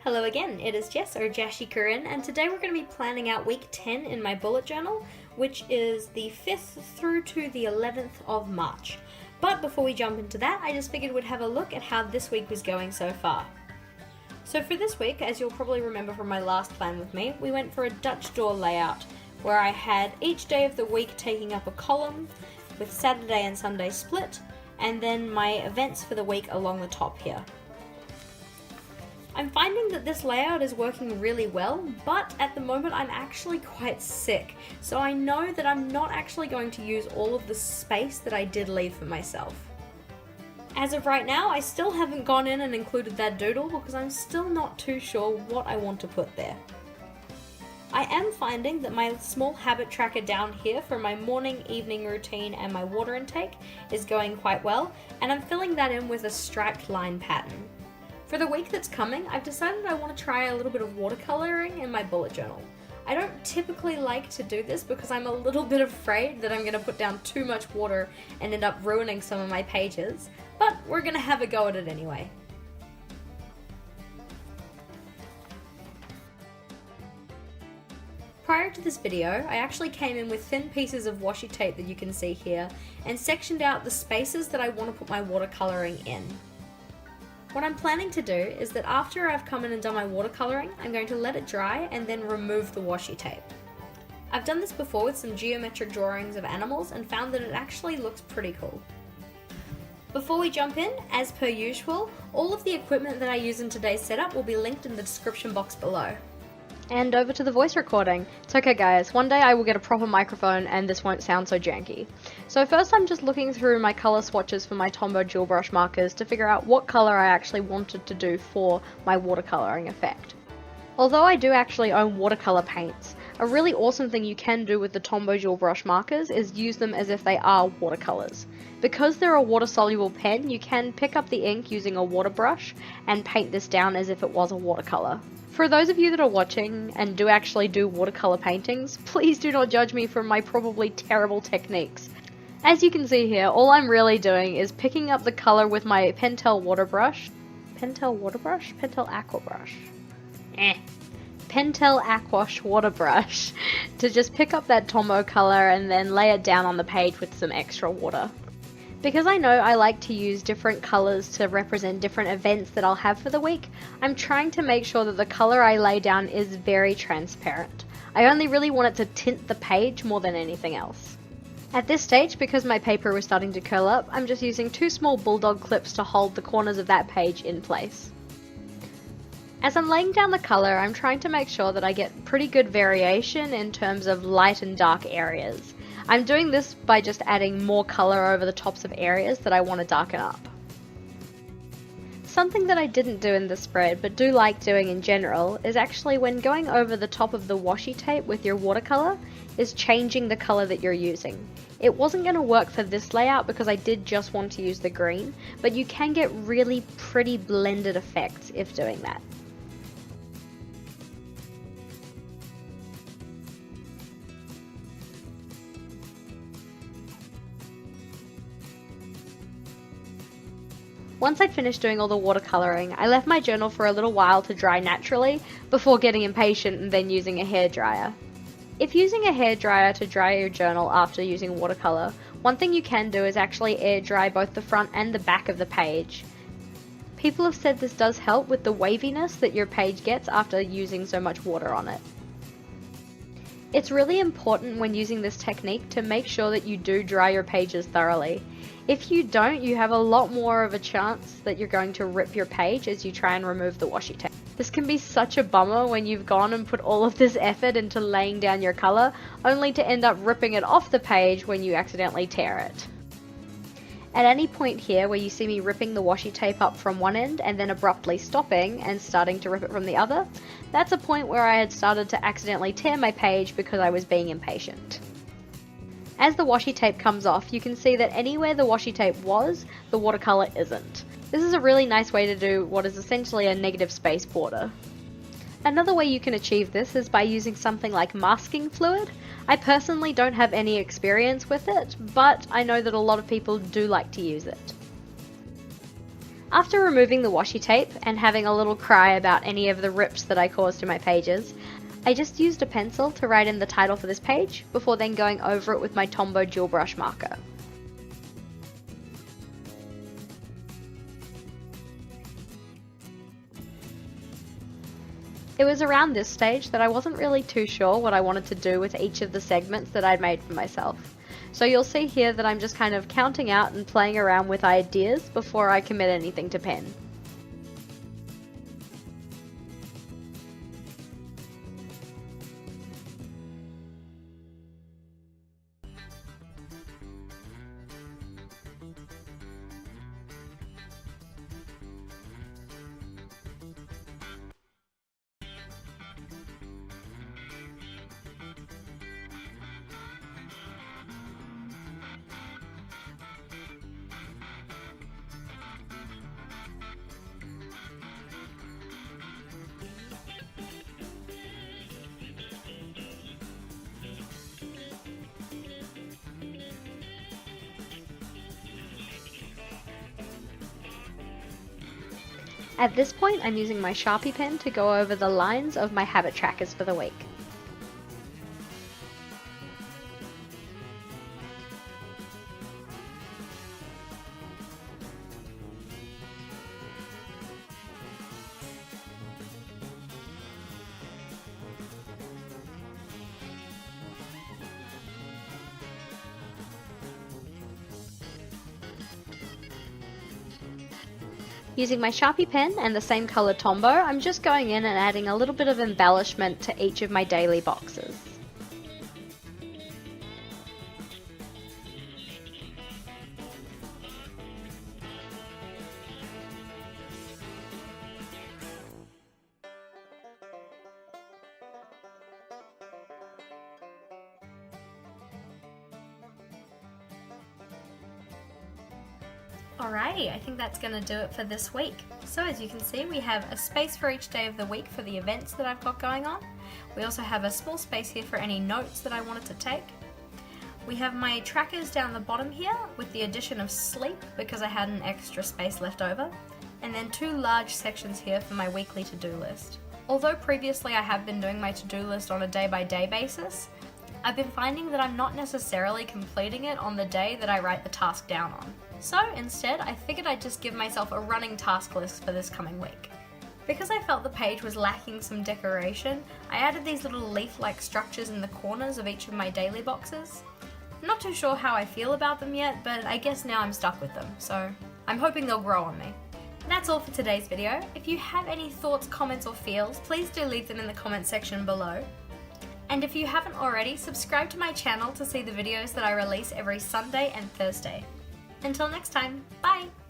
Hello again, it is Jess or JashiiCorrin, and today we're going to be planning out week 10 in my bullet journal, which is the 5th through to the 11th of March. But before we jump into that, I just figured we'd have a look at how this week was going so far. So for this week, as you'll probably remember from my last plan with me, we went for a Dutch door layout, where I had each day of the week taking up a column, with Saturday and Sunday split, and then my events for the week along the top here. I'm finding that this layout is working really well, but at the moment I'm actually quite sick, so I know that I'm not actually going to use all of the space that I did leave for myself. As of right now, I still haven't gone in and included that doodle because I'm still not too sure what I want to put there. I am finding that my small habit tracker down here for my morning, evening routine and my water intake is going quite well, and I'm filling that in with a striped line pattern. For the week that's coming, I've decided I want to try a little bit of watercoloring in my bullet journal. I don't typically like to do this because I'm a little bit afraid that I'm going to put down too much water and end up ruining some of my pages, but we're going to have a go at it anyway. Prior to this video, I actually came in with thin pieces of washi tape that you can see here and sectioned out the spaces that I want to put my watercoloring in. What I'm planning to do is that after I've come in and done my watercoloring, I'm going to let it dry and then remove the washi tape. I've done this before with some geometric drawings of animals and found that it actually looks pretty cool. Before we jump in, as per usual, all of the equipment that I use in today's setup will be linked in the description box below. And over to the voice recording. It's okay guys, one day I will get a proper microphone and this won't sound so janky. So first I'm just looking through my colour swatches for my Tombow dual brush markers to figure out what colour I actually wanted to do for my watercolouring effect. Although I do actually own watercolour paints, a really awesome thing you can do with the Tombow dual brush markers is use them as if they are watercolours. Because they're a water-soluble pen, you can pick up the ink using a water brush and paint this down as if it was a watercolour. For those of you that are watching and do actually do watercolour paintings, please do not judge me for my probably terrible techniques. As you can see here, all I'm really doing is picking up the colour with my Pentel water brush. Pentel water brush? Pentel aqua brush. Pentel Aquash water brush to just pick up that Tombow colour and then lay it down on the page with some extra water. Because I know I like to use different colours to represent different events that I'll have for the week, I'm trying to make sure that the colour I lay down is very transparent. I only really want it to tint the page more than anything else. At this stage, because my paper was starting to curl up, I'm just using 2 small bulldog clips to hold the corners of that page in place. As I'm laying down the colour, I'm trying to make sure that I get pretty good variation in terms of light and dark areas. I'm doing this by just adding more colour over the tops of areas that I want to darken up. Something that I didn't do in this spread, but do like doing in general, is actually when going over the top of the washi tape with your watercolour, is changing the colour that you're using. It wasn't going to work for this layout because I did just want to use the green, but you can get really pretty blended effects if doing that. Once I'd finished doing all the watercolouring, I left my journal for a little while to dry naturally before getting impatient and then using a hairdryer. If using a hairdryer to dry your journal after using watercolour, one thing you can do is actually air dry both the front and the back of the page. People have said this does help with the waviness that your page gets after using so much water on it. It's really important when using this technique to make sure that you do dry your pages thoroughly. If you don't, you have a lot more of a chance that you're going to rip your page as you try and remove the washi tape. This can be such a bummer when you've gone and put all of this effort into laying down your colour, only to end up ripping it off the page when you accidentally tear it. At any point here where you see me ripping the washi tape up from one end and then abruptly stopping and starting to rip it from the other, that's a point where I had started to accidentally tear my page because I was being impatient. As the washi tape comes off, you can see that anywhere the washi tape was, the watercolour isn't. This is a really nice way to do what is essentially a negative space border. Another way you can achieve this is by using something like masking fluid. I personally don't have any experience with it, but I know that a lot of people do like to use it. After removing the washi tape and having a little cry about any of the rips that I caused in my pages, I just used a pencil to write in the title for this page before then going over it with my Tombow dual brush marker. It was around this stage that I wasn't really too sure what I wanted to do with each of the segments that I'd made for myself. So you'll see here that I'm just kind of counting out and playing around with ideas before I commit anything to pen. At this point, I'm using my Sharpie pen to go over the lines of my habit trackers for the week. Using my Sharpie pen and the same colour Tombow, I'm just going in and adding a little bit of embellishment to each of my daily boxes. Alrighty, I think that's going to do it for this week. So as you can see, we have a space for each day of the week for the events that I've got going on. We also have a small space here for any notes that I wanted to take. We have my trackers down the bottom here with the addition of sleep because I had an extra space left over. And then two large sections here for my weekly to-do list. Although previously I have been doing my to-do list on a day-by-day basis, I've been finding that I'm not necessarily completing it on the day that I write the task down on. So instead, I figured I'd just give myself a running task list for this coming week. Because I felt the page was lacking some decoration, I added these little leaf-like structures in the corners of each of my daily boxes. I'm not too sure how I feel about them yet, but I guess now I'm stuck with them, so I'm hoping they'll grow on me. And that's all for today's video. If you have any thoughts, comments or feels, please do leave them in the comment section below. And if you haven't already, subscribe to my channel to see the videos that I release every Sunday and Thursday. Until next time, bye!